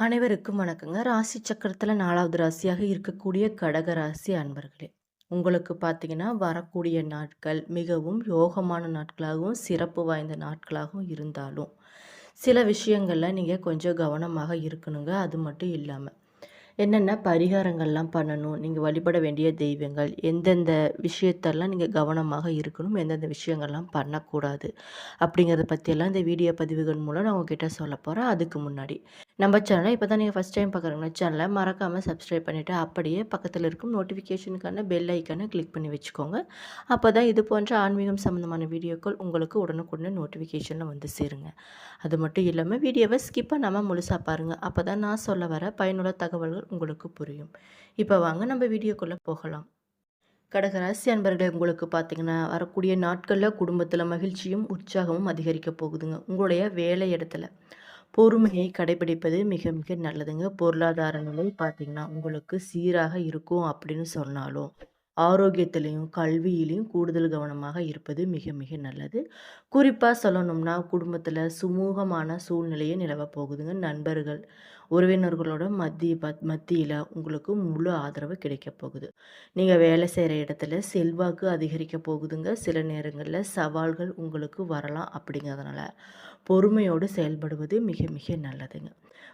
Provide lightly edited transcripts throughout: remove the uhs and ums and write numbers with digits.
அனைவருக்கும் வணக்கங்க. ராசி சக்கரத்துல 4வது ராசியாக இருக்கக்கூடிய கடக ராசி அன்பர்களே. உங்களுக்கு பார்த்தீங்கன்னா, வரக்கூடிய நாட்கள் மிகவும் யோகமான நாட்களாகவும், சிறப்பு வாய்ந்த நாட்களாகவும் இருந்தாலும், சில விஷயங்கள்ல நீங்க கொஞ்சம் கவனமாக இருக்கணுங்க. அது மட்டும் இல்லாம, என்னென்ன பரிகாரங்கள்லாம் பண்ணணும், நீங்க வழிபட வேண்டிய தெய்வங்கள், எந்தெந்த விஷயத்தெல்லாம் நீங்க கவனமாக இருக்கணும், எந்தெந்த விஷயங்கள்லாம் பண்ணக்கூடாது, அப்படிங்கிறத பத்தியெல்லாம் இந்த வீடியோ பதிவுகள் மூலம் நான் உங்ககிட்ட சொல்லப் போறேன். அதுக்கு முன்னாடி, நம்ம சேனலை இப்போ தான் நீங்க ஃபர்ஸ்ட் டைம் பார்க்குறீங்கன்னா, சேனலை மறக்காம சப்ஸ்கிரைப் பண்ணிட்டு, அப்படியே பக்கத்துல இருக்கும் நோட்டிஃபிகேஷனுக்கான பெல் ஐக்கான கிளிக் பண்ணி வச்சுக்கோங்க. அப்பதான் இது போன்ற ஆன்மீகம் சம்மந்தமான வீடியோக்கள் உங்களுக்கு உடனுக்குடனே நோட்டிஃபிகேஷன்ல வந்து சேருங்க. அது மட்டும் இல்லாம வீடியோவை ஸ்கிப் பண்ணாம முழுசா பாருங்க. அப்பதான் நான் சொல்ல வர பயனுள்ள தகவல்கள் உங்களுக்கு புரியும். இப்போ வாங்க நம்ம வீடியோக்குள்ள போகலாம். கடகராசி அன்பர்களே, உங்களுக்கு பார்த்தீங்கன்னா, வரக்கூடிய நாட்கள்ல குடும்பத்துல மகிழ்ச்சியும், உற்சாகமும் அதிகரிக்க போகுதுங்க. உங்களுடைய வேலை இடத்துல பொறுமையை கடைபிடிப்பது மிக மிக நல்லதுங்க. பொருளாதார நிலை பார்த்தீங்கன்னா, உங்களுக்கு சீராக இருக்கும் அப்படின்னு சொன்னாலும், ஆரோக்கியத்திலயும், கல்வியிலயும் கூடுதல் கவனமாக இருப்பது மிக மிக நல்லது. குறிப்பா சொல்லணும்னா, குடும்பத்துல சுமூகமான சூழ்நிலையே நிலவப் போகுதுங்க. நண்பர்கள், உறவினர்களோட மத்தியில உங்களுக்கு முழு ஆதரவு கிடைக்கப் போகுது. நீங்க வேலை செய்ற இடத்துல செல்வாக்கு அதிகரிக்கப் போகுதுங்க. சில நேரங்கள்ல சவால்கள் உங்களுக்கு வரலாம். அப்படிங்கிறதுனால பொறுமையோடு செயல்படுவது மிக மிக நல்லதுங்க.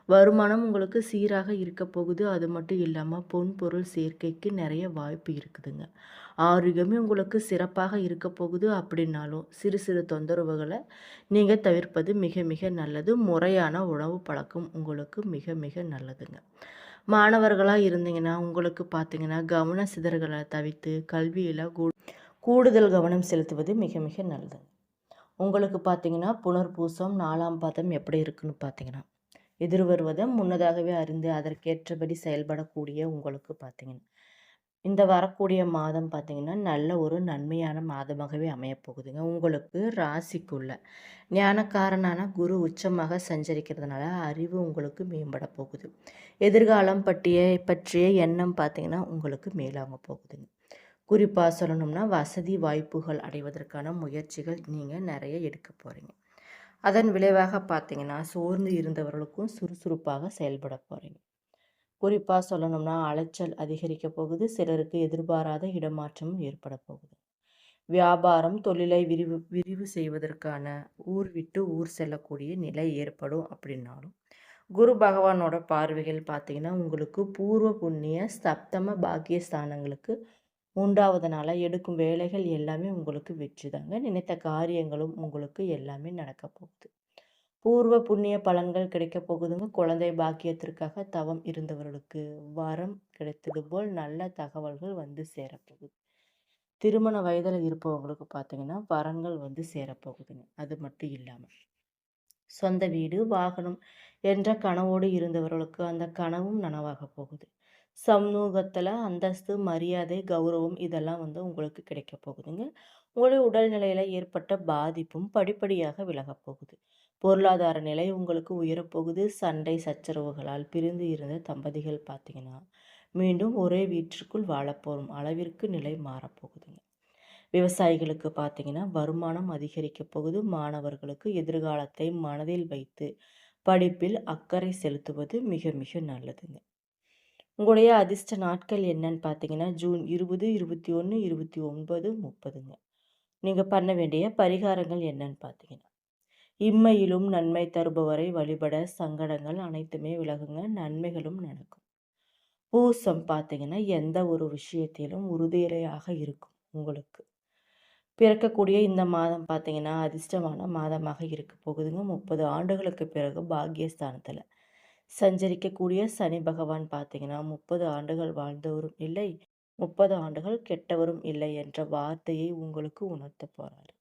வருமானம் உங்களுக்கு சீராக இருக்க போகுது. அது மட்டும் இல்லாம பொன் பொருள் சேர்க்கைக்கு நிறைய வாய்ப்பு இருக்குதுங்க. ஆரோக்கியமே உங்களுக்கு சிறப்பாக இருக்க போகுது. அப்படின்னாலும் சிறு சிறு தொந்தரவுகளை நீங்க தவிர்ப்பது மிக மிக நல்லது. முறையான உணவு பழக்கம் உங்களுக்கு மிக மிக நல்லதுங்க. மாணவர்களா இருந்தீங்கன்னா, உங்களுக்கு பார்த்தீங்கன்னா, கவன சிதறல்களை தவிர்த்து கல்வியில கூடுதல் கவனம் செலுத்துவது மிக மிக நல்லது. உங்களுக்கு பார்த்தீங்கன்னா, புனர்பூசம் 4ஆம் பாதம் எப்படி இருக்குன்னு பார்த்தீங்கன்னா, எதிர்வருவதை முன்னதாகவே அறிந்து அதற்கேற்றபடி செயல்படக்கூடிய உங்களுக்கு பார்த்தீங்கன்னா, இந்த வரக்கூடிய மாதம் பார்த்தீங்கன்னா, நல்ல ஒரு நன்மையான மாதமாகவே அமையப் போகுதுங்க. உங்களுக்கு ராசிக்குள்ள ஞானக்காரனான குரு உச்சமாக சஞ்சரிக்கிறதுனால அறிவு உங்களுக்கு மேம்பட போகுது. எதிர்காலம் பற்றிய எண்ணம் பார்த்தீங்கன்னா, உங்களுக்கு மேலாக போகுதுங்க. குறிப்பா சொல்லணும்னா, வசதி வாய்ப்புகள் அடைவதற்கான முயற்சிகள் நீங்க நெறைய எடுக்க போறீங்க. அதன் விளைவாக பார்த்தீங்கன்னா, சோர்ந்து இருந்தவர்களுக்கும் சுறுசுறுப்பாக செயல்பட போறீங்க. குறிப்பா சொல்லணும்னா, அலைச்சல் அதிகரிக்க போகுது. சிலருக்கு எதிர்பாராத இடமாற்றமும் ஏற்பட போகுது. வியாபாரம், தொழிலை விரிவு விரிவு செய்வதற்கான ஊர் விட்டு ஊர் செல்லக்கூடிய நிலை ஏற்படும் அப்படின்னாலும், குரு பகவானோட பார்வைகள் பார்த்தீங்கன்னா, உங்களுக்கு பூர்வ புண்ணிய, சப்தம பாக்கியஸ்தானங்களுக்கு உண்டாவதனால எடுக்கும் வேலைகள் எல்லாமே உங்களுக்கு வெற்றிதாங்க. நினைத்த காரியங்களும் உங்களுக்கு எல்லாமே நடக்கப் போகுது. பூர்வ புண்ணிய பலன்கள் கிடைக்கப் போகுதுங்க. குழந்தை பாக்கியத்திற்காக தவம் இருந்தவர்களுக்கு வரம் கிடைத்தது போல் நல்ல தகவல்கள் வந்து சேரப்போகுது. திருமண வயதில் இருப்பவங்களுக்கு பார்த்தீங்கன்னா, வரன்கள் வந்து சேரப்போகுதுங்க. அது மட்டும் இல்லாம, சொந்த வீடு, வாகனம் என்ற கனவோடு இருந்தவர்களுக்கு அந்த கனவும் நனவாகப் போகுது. சமூகத்துல அந்தஸ்து, மரியாதை, கௌரவம் இதெல்லாம் வந்து உங்களுக்கு கிடைக்கப் போகுதுங்க. உங்களுடைய உடல்நிலையில ஏற்பட்ட பாதிப்பும் படிப்படியாக விலகப் போகுது. பொருளாதார நிலை உங்களுக்கு உயரப்போகுது. சண்டை சச்சரவுகளால் பிரிந்து இருந்த தம்பதிகள் பார்த்தீங்கன்னா, மீண்டும் ஒரே வீட்டிற்குள் வாழப்போகும் அளவிற்கு நிலை மாறப்போகுதுங்க. விவசாயிகளுக்கு பார்த்தீங்கன்னா, வருமானம் அதிகரிக்கப் போகுது. மாணவர்களுக்கு எதிர்காலத்தை மனதில் வைத்து படிப்பில் அக்கறை செலுத்துவது மிக மிக நல்லதுங்க. உங்களுடைய அதிர்ஷ்ட நாட்கள் என்னன்னு பார்த்தீங்கன்னா, ஜூன் 20, 21, 29, 30ங்க. நீங்க பண்ண வேண்டிய பரிகாரங்கள் என்னன்னு பார்த்தீங்கன்னா, இம்மையிலும் நன்மை தருபவரை வழிபட சங்கடங்கள் அனைத்துமே விலகுங்க. நன்மைகளும் நடக்கும். பூசம் பார்த்தீங்கன்னா, எந்த ஒரு விஷயத்திலும் உறுதுணையாக இருக்கும் உங்களுக்கு. பிறக்கக்கூடிய இந்த மாதம் பார்த்தீங்கன்னா, அதிர்ஷ்டமான மாதமாக இருக்க போகுதுங்க. 30 ஆண்டுகளுக்கு பிறகு பாக்கியஸ்தானத்துல சஞ்சரிக்கக்கூடிய சனி பகவான் பார்த்தீங்கன்னா, 30 ஆண்டுகள் வாழ்ந்தவரும் இல்லை, 30 ஆண்டுகள் கெட்டவரும் இல்லை என்ற வார்த்தையை உங்களுக்கு உணர்த்த போறாரு.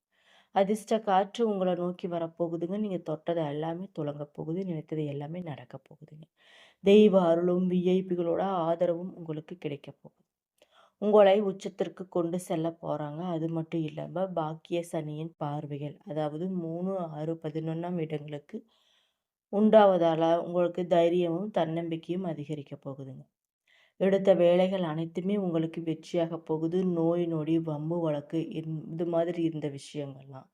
அதிர்ஷ்ட காற்று உங்களை நோக்கி வரப்போகுதுங்க. நீங்க தொட்டது எல்லாமே துலங்கப் போகுது. நினைத்தது எல்லாமே நடக்கப் போகுதுங்க. தெய்வ அருளும், விஐபிகளோட ஆதரவும் உங்களுக்கு கிடைக்கப் போகுது. உங்களை உச்சத்திற்கு கொண்டு செல்ல போறாங்க. அது மட்டும் இல்லாம பாக்கிய சனியின் பார்வைகள், அதாவது 3, 6, 11ஆம் இடங்களுக்கு உண்டாவதால உங்களுக்கு தைரியமும், தன்னம்பிக்கையும் அதிகரிக்க போகுதுங்க. எடுத்த வேலைகள் அனைத்துமே உங்களுக்கு வெற்றியாக போகுது. நோய், நொடி, வம்பு வழக்கு இது மாதிரி இருந்த விஷயங்கள்லாம்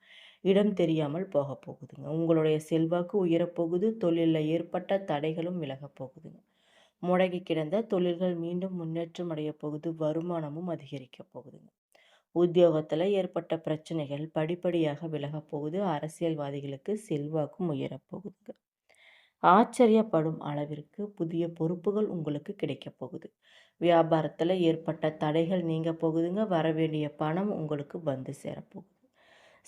இடம் தெரியாமல் போக போகுதுங்க. உங்களுடைய செல்வாக்கு உயரப்போகுது. தொழிலில் ஏற்பட்ட தடைகளும் விலகப் போகுதுங்க. முடங்கி கிடந்த தொழில்கள் மீண்டும் முன்னேற்றம் அடைய போகுது. வருமானமும் அதிகரிக்க போகுதுங்க. உத்தியோகத்தில் ஏற்பட்ட பிரச்சனைகள் படிப்படியாக விலகப் போகுது. அரசியல்வாதிகளுக்கு செல்வாக்கும் உயரப்போகுதுங்க. ஆச்சரியப்படும் அளவிற்கு புதிய பொறுப்புகள் உங்களுக்கு கிடைக்க போகுது. வியாபாரத்தில் ஏற்பட்ட தடைகள் நீங்க போகுதுங்க. வரவேண்டிய பணம் உங்களுக்கு வந்து சேரப்போகுது.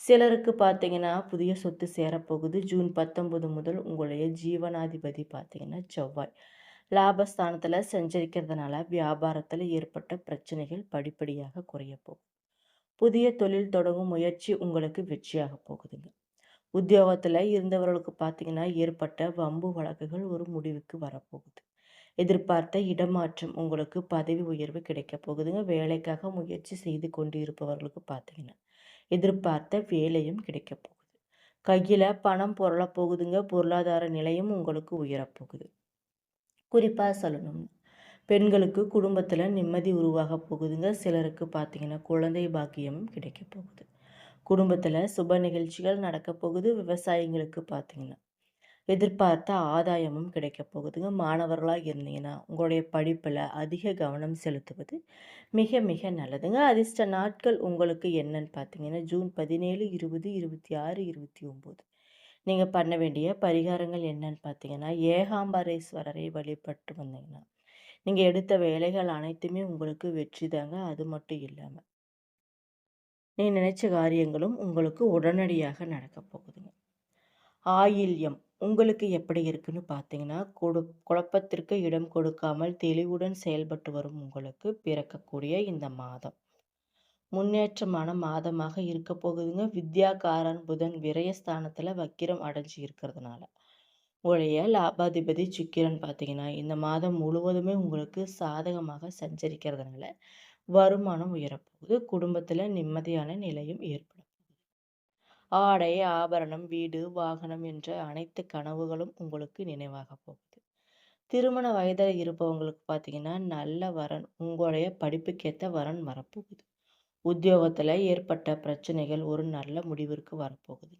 சிலருக்கு பார்த்தீங்கன்னா புதிய சொத்து சேரப்போகுது. ஜூன் 19 முதல் உங்களுடைய ஜீவனாதிபதி பார்த்தீங்கன்னா செவ்வாய் லாபஸ்தானத்தில் சஞ்சரிக்கிறதுனால வியாபாரத்தில் ஏற்பட்ட பிரச்சனைகள் படிப்படியாக குறைய போகுது. புதிய தொழில் தொடங்கும் முயற்சி உங்களுக்கு வெற்றியாக போகுதுங்க. உத்தியோகத்தில் இருந்தவர்களுக்கு பார்த்தீங்கன்னா ஏற்பட்ட வம்பு வழக்குகள் ஒரு முடிவுக்கு வரப்போகுது. எதிர்பார்த்த இடமாற்றம் உங்களுக்கு பதவி உயர்வு கிடைக்க போகுதுங்க. வேலைக்காக முயற்சி செய்து கொண்டு இருப்பவர்களுக்கு பார்த்தீங்கன்னா எதிர்பார்த்த வேலையும் கிடைக்க போகுது. கையில் பணம் புரள போகுதுங்க. பொருளாதார நிலையும் உங்களுக்கு உயரப்போகுது. குறிப்பாக சொல்லணும்னா பெண்களுக்கு குடும்பத்தில் நிம்மதி உருவாக போகுதுங்க. சிலருக்கு பார்த்தீங்கன்னா குழந்தை பாக்கியமும் கிடைக்க போகுது. குடும்பத்தில் சுப நிகழ்ச்சிகள் நடக்க போகுது. விவசாயிங்களுக்கு பார்த்தீங்கன்னா எதிர்பார்த்த ஆதாயமும் கிடைக்க போகுதுங்க. மாணவர்களாக இருந்தீங்கன்னா உங்களுடைய படிப்பில் அதிக கவனம் செலுத்துவது மிக மிக நல்லதுங்க. அதிர்ஷ்ட நாட்கள் உங்களுக்கு என்னன்னு பார்த்தீங்கன்னா ஜூன் 17, 20, 26, 29. நீங்கள் பண்ண வேண்டிய பரிகாரங்கள் என்னன்னு பார்த்தீங்கன்னா ஏகாம்பரேஸ்வரரை வழிபட்டு வந்தீங்கன்னா நீங்கள் எடுத்த வேலைகள் அனைத்துமே உங்களுக்கு வெற்றி தாங்க. அது மட்டும் இல்லாமல் நீ நினைச்ச காரியங்களும் உங்களுக்கு உடனடியாக நடக்க போகுதுங்க. ஆயில்யம் உங்களுக்கு எப்படி இருக்குன்னு பார்த்தீங்கன்னா குழப்பத்திற்கு இடம் கொடுக்காமல் தெளிவுடன் செயல்பட்டு வரும் உங்களுக்கு பிறக்கக்கூடிய இந்த மாதம் முன்னேற்றமான மாதமாக இருக்க போகுதுங்க. வித்யாகாரன் புதன் விரயஸ்தானத்தில் வக்கிரம் அடைஞ்சு இருக்கிறதுனால உங்களுடைய லாபாதிபதி சுக்கிரன் பார்த்தீங்கன்னா இந்த மாதம் முழுவதுமே உங்களுக்கு சாதகமாக சஞ்சரிக்கிறதுனால வருமானம் உயரப்போகுது. குடும்பத்தில் நிம்மதியான நிலையும் ஏற்படும். ஆடை ஆபரணம் வீடு வாகனம் என்ற அனைத்து கனவுகளும் உங்களுக்கு நினைவாக போகுது. திருமண வயதில் இருப்பவங்களுக்கு பார்த்தீங்கன்னா நல்ல வரன் உங்களுடைய படிப்புக்கேற்ற வரன் வரப்போகுது. உத்தியோகத்தில் ஏற்பட்ட பிரச்சனைகள் ஒரு நல்ல முடிவிற்கு வரப்போகுது.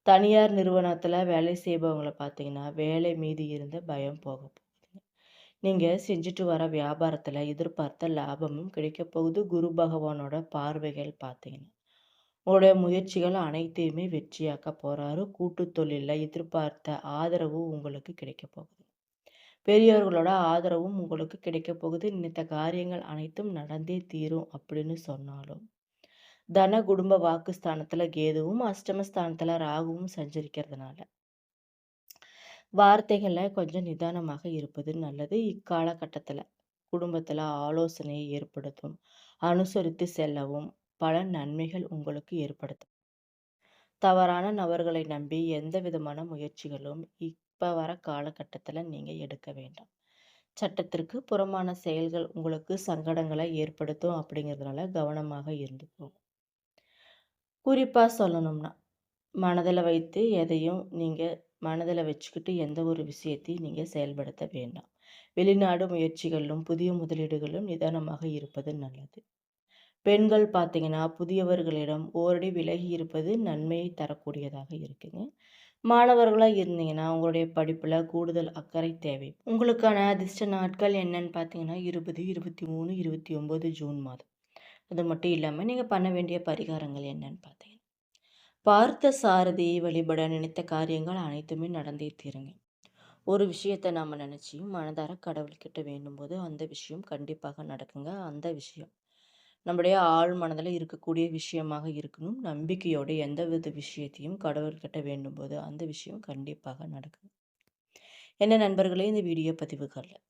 தனியார் நிறுவனத்தில் வேலை செய்பவங்களை பார்த்தீங்கன்னா வேலை மீது இருந்த பயம் போக போகுதுங்க. நீங்கள் செஞ்சுட்டு வர வியாபாரத்தில் எதிர்பார்த்த லாபமும் கிடைக்க போகுது. குரு பகவானோட பார்வைகள் பார்த்தீங்கன்னா உங்களுடைய முயற்சிகள் அனைத்தையுமே வெற்றியாக்க போறாரு. கூட்டு தொழிலில் எதிர்பார்த்த ஆதரவு உங்களுக்கு கிடைக்க போகுது. பெரியவர்களோட ஆதரவும் உங்களுக்கு கிடைக்க போகுது. நினைத்த காரியங்கள் அனைத்தும் நடந்தே தீரும் அப்படின்னு சொன்னாலும் தன குடும்ப வாக்குஸ்தானத்துல கேதுவும் அஷ்டமஸ்தானத்துல ராகுவும் சஞ்சரிக்கிறதுனால வார்த்தைகள்ல கொஞ்சம் நிதானமாக இருப்பது நல்லது. இக்காலகட்டத்துல குடும்பத்துல ஆலோசனையை ஏற்படுத்தும் அனுசரித்து செல்லவும் பல நன்மைகள் உங்களுக்கு ஏற்படுத்தும். தவறான நபர்களை நம்பி எந்த விதமான முயற்சிகளும் இப்போ வர காலகட்டத்தில் நீங்கள் எடுக்க வேண்டாம். சட்டத்திற்கு புறமான செயல்கள் உங்களுக்கு சங்கடங்களை ஏற்படுத்தும். அப்படிங்கிறதுனால கவனமாக இருந்துக்கும். குறிப்பாக சொல்லணும்னா மனதில் வைத்து எதையும் நீங்கள் மனதில் வச்சுக்கிட்டு எந்த ஒரு விஷயத்தையும் நீங்கள் செயல்படுத்த வேண்டாம். வெளிநாடு முயற்சிகளிலும் புதிய முதலீடுகளிலும் நிதானமாக இருப்பது நல்லது. பெண்கள் பார்த்தீங்கன்னா புதியவர்களிடம் ஓரடி விலகி இருப்பது நன்மையை தரக்கூடியதாக இருக்குங்க. மாணவர்களாக இருந்தீங்கன்னா உங்களுடைய படிப்பில் கூடுதல் அக்கறை தேவை. உங்களுக்கான அதிர்ஷ்ட நாட்கள் என்னன்னு பார்த்தீங்கன்னா 20, 23, 29 ஜூன் மாதம். அது மட்டும் இல்லாமல் நீங்கள் பண்ண வேண்டிய பரிகாரங்கள் என்னன்னு பார்த்தீங்கன்னா பார்த்த சாரதியை வழிபட நினைத்த காரியங்கள் அனைத்துமே நடந்தே தீருங்க. ஒரு விஷயத்தை நாம் நினச்சி மனதார கடவுள்கிட்ட வேண்டும் போது அந்த விஷயம் கண்டிப்பாக நடக்குங்க. அந்த விஷயம் நம்முடைய ஆழ் மனதில் இருக்கக்கூடிய விஷயமாக இருக்கணும். நம்பிக்கையோட எந்த வித விஷயத்தையும் கடவுள்கிட்ட வேண்டும் போது அந்த விஷயம் கண்டிப்பாக நடக்கும். என்ன நண்பர்களே, இந்த வீடியோ பதிவுகளில்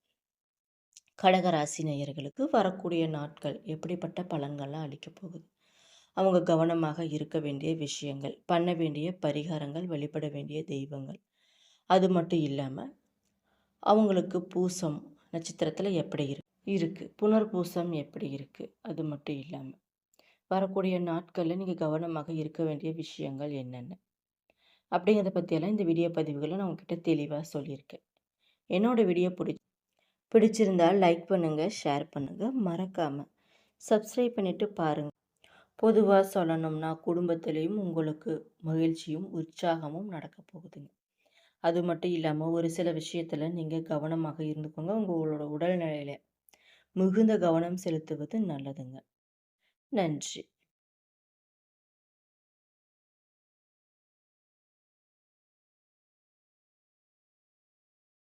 கடகராசி நேயர்களுக்கு வரக்கூடிய நாட்கள் எப்படிப்பட்ட பலன்கள்லாம் அளிக்க போகுது, அவங்க கவனமாக இருக்க வேண்டிய விஷயங்கள், பண்ண வேண்டிய பரிகாரங்கள், வழிபட வேண்டிய தெய்வங்கள், அது மட்டும் இல்லாமல் அவங்களுக்கு பூசம் நட்சத்திரத்தில் எப்படி இருக்கு, புனர்பூசம் எப்படி இருக்கு, அது மட்டும் இல்லாமல் வரக்கூடிய நாட்களில் நீங்கள் கவனமாக இருக்க வேண்டிய விஷயங்கள் என்னென்ன அப்படிங்கிறத பற்றியெல்லாம் இந்த வீடியோ பதிவுகளை நான் உங்ககிட்ட தெளிவாக சொல்லியிருக்கேன். என்னோடய வீடியோ பிடிச்சிருந்தால் லைக் பண்ணுங்கள், ஷேர் பண்ணுங்கள், மறக்காமல் சப்ஸ்கிரைப் பண்ணிவிட்டு பாருங்கள். பொதுவா சொல்லணும்னா, குடும்பத்திலயும் உங்களுக்கு மகிழ்ச்சியும், உற்சாகமும் நடக்கப் போகுதுங்க. அது மட்டும் இல்லாம, ஒரு சில விஷயத்துல நீங்க கவனமாக இருந்துக்கோங்க. உங்களோட உடல்நிலையில மிகுந்த கவனம் செலுத்துவது நல்லதுங்க. நன்றி.